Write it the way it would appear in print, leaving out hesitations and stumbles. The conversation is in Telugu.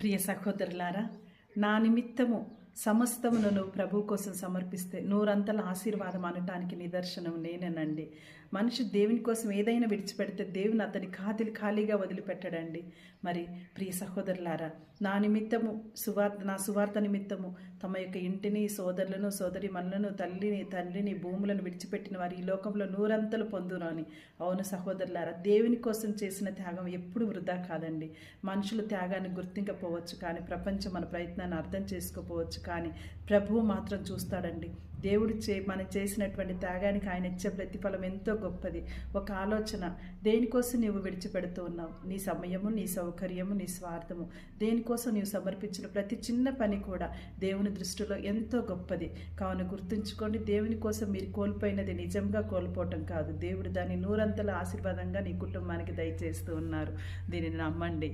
ప్రియ సహోదరులారా, నా నిమిత్తము సమస్తమును నువ్వు ప్రభు కోసం సమర్పిస్తే నూరంతల ఆశీర్వాదం అనటానికి నిదర్శనం నేనేనండి. మనిషి దేవుని కోసం ఏదైనా విడిచిపెడితే దేవుని అతని ఖాళీగా వదిలిపెట్టడండి. మరి ప్రియ సహోదరులారా, నా నిమిత్తము నా సువార్త నిమిత్తము తమ యొక్క ఇంటిని, సోదరులను, సోదరిమణులను, తండ్రిని, భూములను విడిచిపెట్టిన వారు ఈ లోకంలో నూరంతలు పొందును అని. అవును సహోదరులారా, దేవుని కోసం చేసిన త్యాగం ఎప్పుడు వృధా కాదండి. మనుషులు త్యాగాన్ని గుర్తింకపోవచ్చు, కానీ ప్రపంచం మన ప్రయత్నాన్ని అర్థం చేసుకోపోవచ్చు, కానీ ప్రభువు మాత్రం చూస్తాడండి. దేవుడు మనం చేసినటువంటి త్యాగానికి ఆయన ఇచ్చే ప్రతిఫలం ఎంతో గొప్పది. ఒక ఆలోచన, దేనికోసం నీవు విడిచిపెడుతూ ఉన్నావు? నీ సమయము, నీ సౌకర్యము, నీ స్వార్థము, దేనికోసం నీవు సమర్పించిన ప్రతి చిన్న పని కూడా దేవుని దృష్టిలో ఎంతో గొప్పది. కావున గుర్తుంచుకోండి, దేవుని కోసం మీరు కోల్పోయినది నిజంగా కోల్పోవటం కాదు, దేవుడు దాన్ని నూరంతల ఆశీర్వాదంగా నీ కుటుంబానికి దయచేస్తూ ఉన్నారు. దీనిని నమ్మండి.